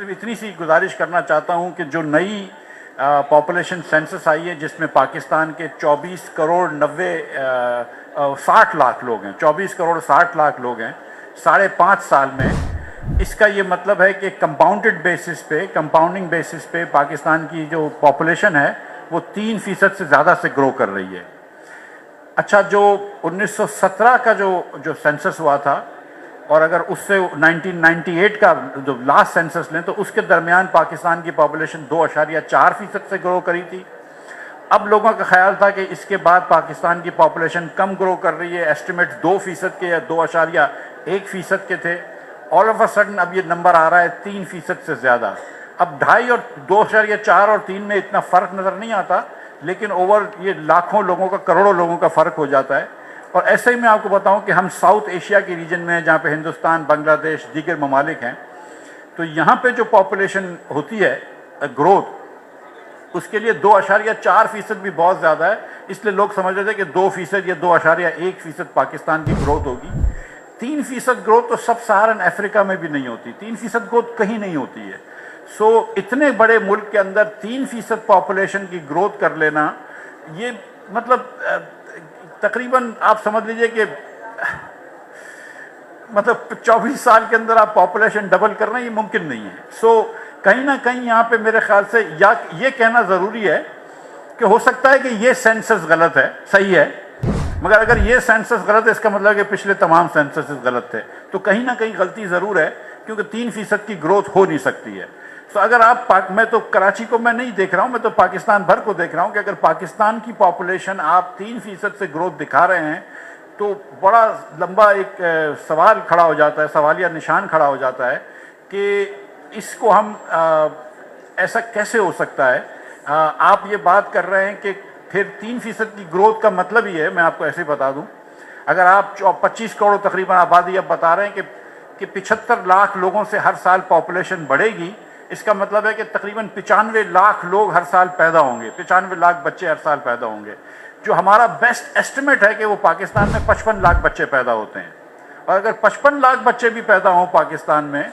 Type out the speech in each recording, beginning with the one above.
सिर्फ इतनी सी गुजारिश करना चाहता हूँ कि जो नई पॉपुलेशन सेंसस आई है जिसमें पाकिस्तान के 24 करोड़ 60 लाख लोग हैं, 24 करोड़ 60 लाख लोग हैं 5.5 साल में। इसका ये मतलब है कि कंपाउंडिंग बेसिस पे पाकिस्तान की जो पॉपुलेशन है वो 3% से ज़्यादा से ग्रो कर रही है। अच्छा, जो 1917 का जो सेंसस हुआ था और अगर उससे 1998 का जो लास्ट सेंसस लें तो उसके दरमियान पाकिस्तान की पॉपुलेशन 2.4% से ग्रो करी थी। अब लोगों का ख्याल था कि इसके बाद पाकिस्तान की पॉपुलेशन कम ग्रो कर रही है, एस्टिमेट्स 2% के या 2.1% के थे। ऑल ऑफ अ सडन अब ये नंबर आ रहा है 3% से ज़्यादा। अब 2.5 और 2.4 और 3 में इतना फ़र्क नज़र नहीं आता, लेकिन ओवर ये लाखों लोगों का, करोड़ों लोगों का फ़र्क हो जाता है। और ऐसे ही मैं आपको बताऊं कि हम साउथ एशिया के रीजन में हैं जहाँ पे हिंदुस्तान, बांग्लादेश, दीगर ममालिक हैं, तो यहाँ पे जो पॉपुलेशन होती है ग्रोथ, उसके लिए 2.4% भी बहुत ज़्यादा है। इसलिए लोग समझ रहे थे कि 2% या 2.1% पाकिस्तान की ग्रोथ होगी। 3% ग्रोथ तो सब सहारन अफ्रीका में भी नहीं होती, 3% ग्रोथ कहीं नहीं होती है। सो इतने बड़े मुल्क के अंदर 3% पॉपुलेशन की ग्रोथ कर लेना, ये मतलब तकरीबन आप समझ लीजिए कि मतलब 24 साल के अंदर आप पॉपुलेशन डबल करना ये मुमकिन नहीं है। सो कहीं ना कहीं यहाँ पे मेरे ख्याल से या ये कहना ज़रूरी है कि हो सकता है कि ये सेंसस गलत है, सही है, मगर अगर ये सेंसस गलत है इसका मतलब है कि पिछले तमाम सेंसस गलत थे। तो कहीं ना कहीं गलती ज़रूर है, क्योंकि 3% की ग्रोथ हो नहीं सकती है। तो अगर आप मैं तो कराची को मैं नहीं देख रहा हूँ, मैं तो पाकिस्तान भर को देख रहा हूँ कि अगर पाकिस्तान की पॉपुलेशन आप 3% से ग्रोथ दिखा रहे हैं तो बड़ा लंबा एक सवाल खड़ा हो जाता है, सवालिया निशान खड़ा हो जाता है कि इसको हम ऐसा कैसे हो सकता है। आप ये बात कर रहे हैं कि फिर 3% की ग्रोथ का मतलब ही है, मैं आपको ऐसे बता दूं, अगर आप 25 करोड़ तकरीबन आबादी अब बता रहे हैं कि 75 लाख लोगों से हर साल पॉपुलेशन बढ़ेगी, इसका मतलब है कि तकरीबन 95 लाख लोग हर साल पैदा होंगे, 95 लाख बच्चे हर साल पैदा होंगे। जो हमारा बेस्ट एस्टिमेट है कि वो पाकिस्तान में 55 लाख बच्चे पैदा होते हैं। और अगर 55 लाख बच्चे भी पैदा हों पाकिस्तान में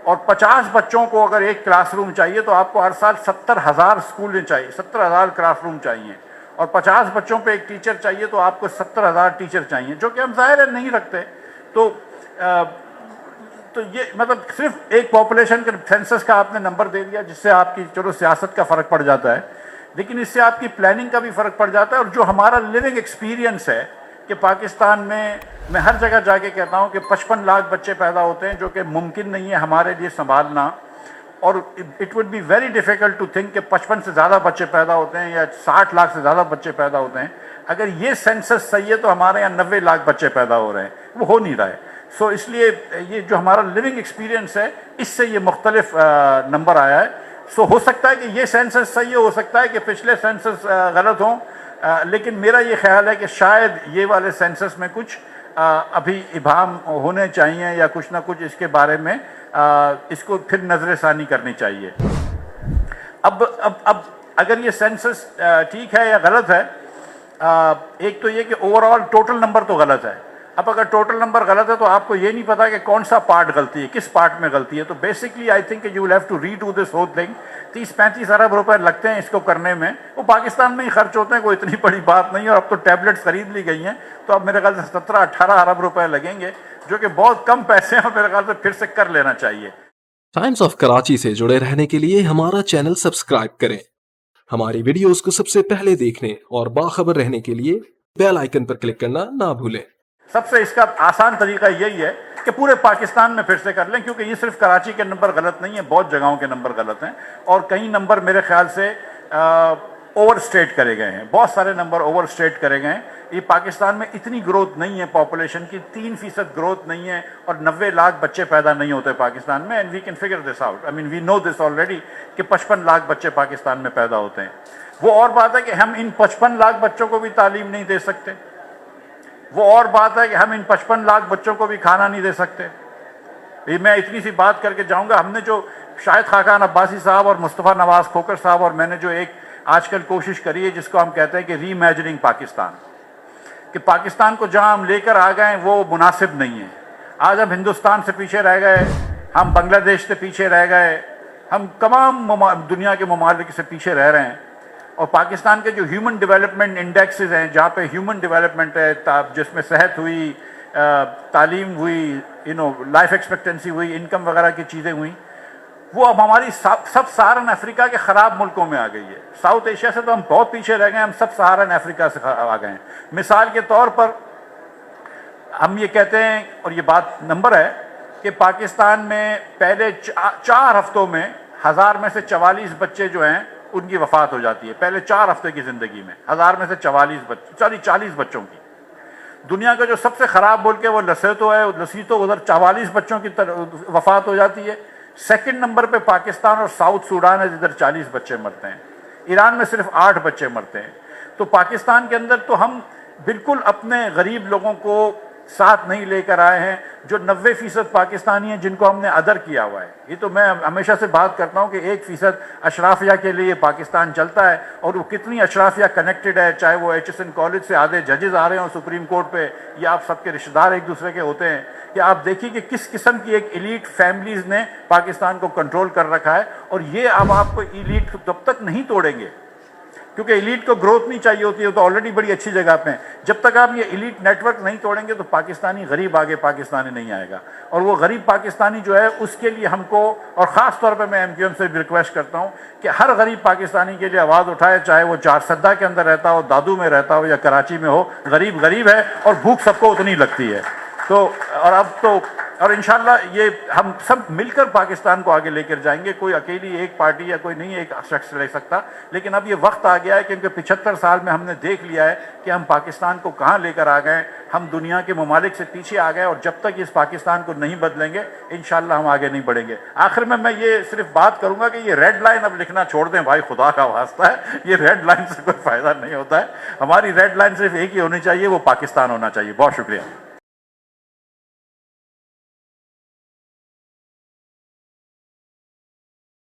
और 50 बच्चों को अगर एक क्लासरूम चाहिए तो आपको हर साल 70,000 स्कूलें चाहिए, 70,000 क्लासरूम चाहिए। और 50 बच्चों पे एक टीचर चाहिए तो आपको 70,000 टीचर चाहिए, जो कि हम ज़ाहिर है नहीं रखते। तो ये मतलब सिर्फ एक पॉपुलेशन के सेंसस का आपने नंबर दे दिया जिससे आपकी चलो सियासत का फ़र्क पड़ जाता है, लेकिन इससे आपकी प्लानिंग का भी फ़र्क पड़ जाता है। और जो हमारा लिविंग एक्सपीरियंस है कि पाकिस्तान में, मैं हर जगह जाके कहता हूँ कि 55 लाख बच्चे पैदा होते हैं, जो कि मुमकिन नहीं है हमारे लिए संभालना। और it would be very difficult to think कि 55 से ज़्यादा बच्चे पैदा होते हैं या 60 लाख से ज़्यादा बच्चे पैदा होते हैं। अगर ये सेंसस सही है तो हमारे यहाँ 90 लाख बच्चे पैदा हो रहे हैं, वो हो नहीं रहा है। सो इसलिए ये जो हमारा लिविंग एक्सपीरियंस है इससे ये मुख्तलिफ नंबर आया है। सो हो सकता है कि ये सेंसस सही हो सकता है कि पिछले सेंसस गलत हों, लेकिन मेरा ये ख्याल है कि शायद ये वाले सेंसस में कुछ अभी इबाम होने चाहिए या कुछ ना कुछ इसके बारे में इसको फिर नज़रसानी करनी चाहिए। अब अगर ये सेंसस ठीक है या गलत है, एक तो ये कि ओवरऑल टोटल नंबर तो गलत है। अब अगर टोटल नंबर गलत है तो आपको ये नहीं पता कि कौन सा पार्ट गलती है, किस पार्ट में गलती है। तो basically I think you will have to redo this whole thing. 30-35 अरब रुपए लगते हैं इसको करने में, वो पाकिस्तान में ही खर्च होते हैं, कोई इतनी बड़ी बात नहीं है। और अब तो टैबलेट्स खरीद ली गई हैं, तो अब मेरे ख्याल से 17-18 अरब रुपए लगेंगे, जो कि बहुत कम पैसे हैं। मेरे ख्याल से फिर से कर लेना चाहिए। टाइम्स ऑफ कराची से जुड़े रहने के लिए हमारा चैनल सब्सक्राइब करें। हमारी वीडियोस को सबसे पहले देखने और बाखबर रहने के लिए बेल आइकन पर क्लिक करना ना भूलें। सबसे इसका आसान तरीका यही है कि पूरे पाकिस्तान में फिर से कर लें, क्योंकि ये सिर्फ कराची के नंबर गलत नहीं है, बहुत जगहों के नंबर गलत हैं। और कई नंबर मेरे ख्याल से ओवर स्टेट करे गए हैं, बहुत सारे नंबर ओवर स्टेट करे गए हैं। ये पाकिस्तान में इतनी ग्रोथ नहीं है पॉपुलेशन की, 3% ग्रोथ नहीं है और 90 लाख बच्चे पैदा नहीं होते पाकिस्तान में। And we can figure this out, I mean we know this already कि 55 लाख बच्चे पाकिस्तान में पैदा होते हैं। वो और बात है कि हम इन 55 लाख बच्चों को भी तालीम नहीं दे सकते। वो और बात है कि हम इन 55 लाख बच्चों को भी खाना नहीं दे सकते। मैं इतनी सी बात करके जाऊंगा, हमने जो शाहिद खाकान अब्बासी साहब और मुस्तफ़ा नवाज़ खोकर साहब और मैंने जो एक आजकल कोशिश करी है जिसको हम कहते हैं कि रीइमेजिनिंग पाकिस्तान, कि पाकिस्तान को जहां हम लेकर आ गए वो मुनासिब नहीं है। आज हम हिंदुस्तान से पीछे रह गए, हम बांग्लादेश से पीछे रह गए, हम तमाम दुनिया के ममालिक से पीछे रह रहे हैं। और पाकिस्तान के जो ह्यूमन डेवलपमेंट इंडेक्सेस हैं, जहाँ पे ह्यूमन डेवलपमेंट है, जिसमें सेहत हुई, तालीम हुई, लाइफ एक्सपेक्टेंसी हुई, इनकम वगैरह की चीज़ें हुई, वो अब हमारी सब सहारन अफ्रीका के ख़राब मुल्कों में आ गई है। साउथ एशिया से तो हम बहुत पीछे रह गए, हम सब सहारन अफ्रीका से आ गए हैं। मिसाल के तौर पर हम ये कहते हैं, और ये बात नंबर है, कि पाकिस्तान में पहले 4 हफ्तों में 1000 में से 44 बच्चे जो हैं उनकी वफात हो जाती है। पहले 4 हफ्ते की ज़िंदगी में 1000 में से 40 बच्चों की। दुनिया का जो सबसे ख़राब मुल्क है वो लसेतो है, लसीतो, उधर 44 बच्चों की वफात हो जाती है। सेकंड नंबर पे पाकिस्तान और साउथ सूडान है, जिधर 40 बच्चे मरते हैं। ईरान में सिर्फ 8 बच्चे मरते हैं। तो पाकिस्तान के अंदर तो हम बिल्कुल अपने गरीब लोगों को साथ नहीं लेकर आए हैं, जो 90% पाकिस्तानी हैं जिनको हमने अदर किया हुआ है। ये तो मैं हमेशा से बात करता हूँ कि 1% अशराफिया के लिए पाकिस्तान चलता है, और वो कितनी अशराफिया कनेक्टेड है, चाहे वो HSN कॉलेज से आधे जजेस आ रहे हैं सुप्रीम कोर्ट पे, या आप सबके रिश्तेदार एक दूसरे के होते हैं, कि आप देखिए कि किस किस्म की एक एलीट फैमिलीज़ ने पाकिस्तान को कंट्रोल कर रखा है। और ये अब आपको एलीट तब तक नहीं तोड़ेंगे, क्योंकि एलीट को ग्रोथ नहीं चाहिए होती है, तो ऑलरेडी बड़ी अच्छी जगह पे हैं। जब तक आप ये एलीट नेटवर्क नहीं तोड़ेंगे तो पाकिस्तानी गरीब आगे पाकिस्तानी नहीं आएगा। और वो गरीब पाकिस्तानी जो है उसके लिए हमको, और ख़ास तौर पे मैं MQM से भी रिक्वेस्ट करता हूँ कि हर गरीब पाकिस्तानी के लिए आवाज़ उठाए, चाहे वो चारसद्दा के अंदर रहता हो, दादू में रहता हो, या कराची में हो। गरीब गरीब है और भूख सबको उतनी लगती है। तो और अब तो और इंशाल्लाह ये हम सब मिलकर पाकिस्तान को आगे लेकर जाएंगे। कोई अकेली एक पार्टी या कोई नहीं एक शख्स ले सकता, लेकिन अब ये वक्त आ गया है, क्योंकि 75 साल में हमने देख लिया है कि हम पाकिस्तान को कहाँ लेकर आ गए। हम दुनिया के ममालिक से पीछे आ गए, और जब तक इस पाकिस्तान को नहीं बदलेंगे इंशाल्लाह हम आगे नहीं बढ़ेंगे। आखिर में मैं ये सिर्फ बात करूँगा कि ये रेड लाइन अब लिखना छोड़ दें भाई, खुदा का वास्ता है। ये रेड लाइन से कोई फ़ायदा नहीं होता है। हमारी रेड लाइन सिर्फ एक ही होनी चाहिए, वो पाकिस्तान होना चाहिए। बहुत शुक्रिया।